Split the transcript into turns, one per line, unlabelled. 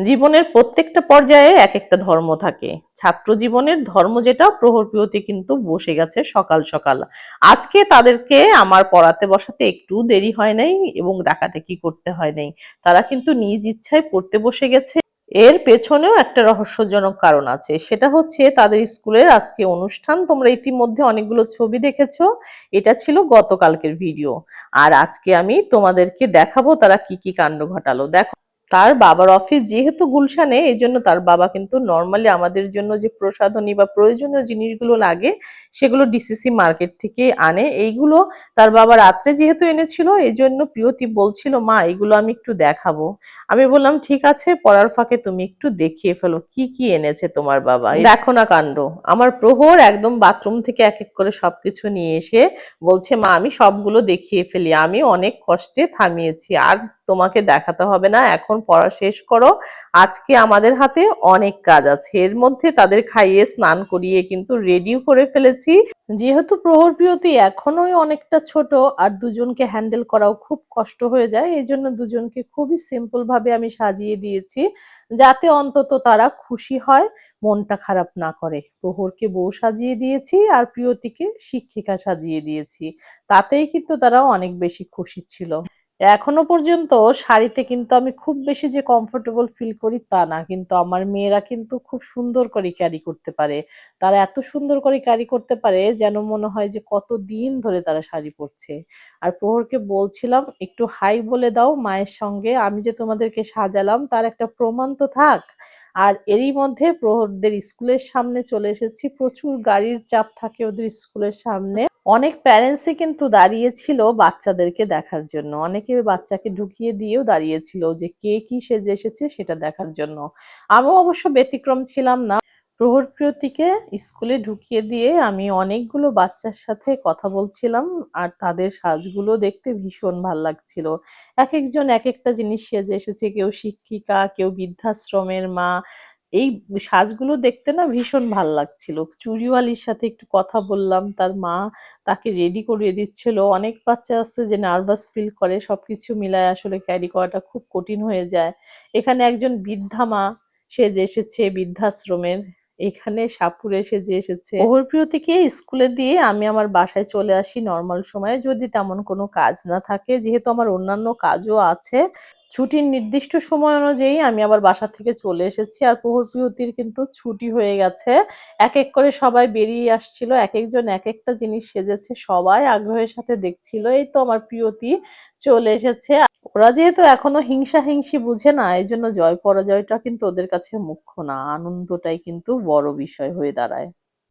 জীবনের প্রত্যেকটা পর্যায়ে এক একটা ধর্ম থাকে। ছাত্র জীবনের ধর্ম যেটা, প্রহরপ্রিয়তি কিন্তু বসে গেছে সকাল সকাল। আজকে তাদেরকে আমার পড়াতে বসাতে একটু দেরি হয় নাই এবং ডাকাডাকি করতে হয় নাই। তারা কিন্তু নিজ ইচ্ছায় পড়তে বসে গেছে। এর পেছনেও একটা রহস্যজনক কারণ আছে, সেটা হচ্ছে তাদের স্কুলের আজকে অনুষ্ঠান। তোমরা ইতিমধ্যে অনেকগুলো ছবি দেখেছো। এটা ছিল গতকালকের ভিডিও। আর আজকে আমি তোমাদেরকে দেখাবো তারা কি কি কাণ্ড ঘটালো। দেখো, তার বাবার অফিস যেহেতু গুলশানে, এই জন্য তার বাবা কিন্তু নর্মালি আমাদের জন্য যে প্রসাধনী বা প্রয়োজনীয় জিনিসগুলো লাগে সেগুলো ডিসিসি মার্কেট থেকে আনে। এইগুলো তার বাবা রাত্রে যেহেতু এনেছিল, এই জন্য প্রিয়তি বলছিল, মা এগুলো আমি একটু দেখাবো। আমি বললাম ঠিক আছে, পড়ার ফাঁকে তুমি একটু দেখিয়ে ফেলো কি কি এনেছে তোমার বাবা। দেখো না কাণ্ড, আমার প্রহর একদম বাথরুম থেকে এক এক করে সবকিছু নিয়ে এসে বলছে, মা আমি সবগুলো দেখিয়ে ফেলি, আমি অনেক কষ্টে থামিয়েছি, আর তোমাকে দেখাতে হবে না, এখন পড়া শেষ করো। আজকে আমাদের হাতে অনেক কাজ আছে। এর মধ্যে তাদের খাইয়ে স্নান করিয়ে কিন্তু রেডিও করে ফেলেছি। যেহেতু প্রহরপ্রিয়তি এখনোই অনেকটা ছোট আর দুজনকে হ্যান্ডেল করাও খুব কষ্ট হয়ে যায়, এই জন্য দুজনকে খুবই সিম্পল ভাবে আমি সাজিয়ে দিয়েছি, যাতে অন্তত তারা খুশি হয়, মনটা খারাপ না করে। প্রহরকে বউ সাজিয়ে দিয়েছি আর প্রিয়তিকে শিক্ষিকা সাজিয়ে দিয়েছি, তাতেই কিন্তু তারা অনেক বেশি খুশি ছিল। এখনো পর্যন্ত শাড়িতে কিন্তু আমি খুব বেশি যে কমফোর্টেবল ফিল করি তা না, কিন্তু আমার মেয়েরা কিন্তু খুব সুন্দর করে ক্যারি করতে পারে। তারা এত সুন্দর করে ক্যারি করতে পারে যেন মনে হয় যে কতদিন ধরে তারা শাড়ি পরছে। আর প্রহরকে বলছিলাম, একটু হাই বলে দাও মায়ের সঙ্গে, আমি যে তোমাদেরকে সাজালাম তার একটা প্রমাণ তো থাক। আর এরই মধ্যে প্রহরদের স্কুলের সামনে চলে এসেছি। প্রচুর গাড়ির চাপ থাকে ওদের স্কুলের সামনে। অনেক প্যারেন্টসই কিন্তু দাঁড়িয়েছিল বাচ্চাদেরকে দেখার জন্য, অনেকে বাচ্চাকে ঢুকিয়ে দিয়েও দাঁড়িয়েছিল যে কে কি সেজে এসেছে সেটা দেখার জন্য। আমিও অবশ্য ব্যতিক্রম ছিলাম না। প্রহরপ্রিয়তিকে স্কুলে ঢুকিয়ে দিয়ে আমি অনেকগুলো বাচ্চার সাথে কথা বলছিলাম, আর তাদের সাজগুলো দেখতে ভীষণ ভাল লাগছিল। এক একজন এক একটা জিনিস সেজে এসেছে, কেউ শিক্ষিকা, কেউ বৃদ্ধাশ্রমের মা। এই সাজগুলো দেখতে না ভীষণ ভাল লাগছিল। চুড়িওয়ালির সাথে একটু কথা বললাম, তার মা তাকে রেডি করিয়ে দিচ্ছিল। অনেক বাচ্চা আছে যে নার্ভাস ফিল করে, সবকিছু মিলায় আসলে ক্যারি করাটা খুব কঠিন হয়ে যায়। এখানে একজন বৃদ্ধা মা সেজে এসেছে বৃদ্ধাশ্রমের, এখানে সাপুড়ে সেজে এসেছে। প্রহরপ্রিয়তিকে স্কুলে দিয়ে আমি আমার বাসায় চলে আসি নর্মাল সময়ে, যদি তেমন কোনো কাজ না থাকে, যেহেতু আমার অন্যান্য কাজও আছে। ছুটির নির্দিষ্ট সময় অনুযায়ী আমি আবার বাসা থেকে চলে এসেছি। আর প্রহরপ্রিয়তির কিন্তু ছুটি হয়ে গেছে। এক এক করে সবাই বেরিয়ে আসছিল, এক একজন এক একটা জিনিস সেজেছে, সবাই আগ্রহের সাথে দেখছিল। এই তো আমার প্রিয়তি চলে এসেছে। ওরা যেহেতু এখনো হিংসা হিংসি বুঝে না, এই জন্য জয় পরাজয়টা কিন্তু ওদের কাছে মুখ্য না, আনন্দটাই কিন্তু বড় বিষয় হয়ে দাঁড়ায়।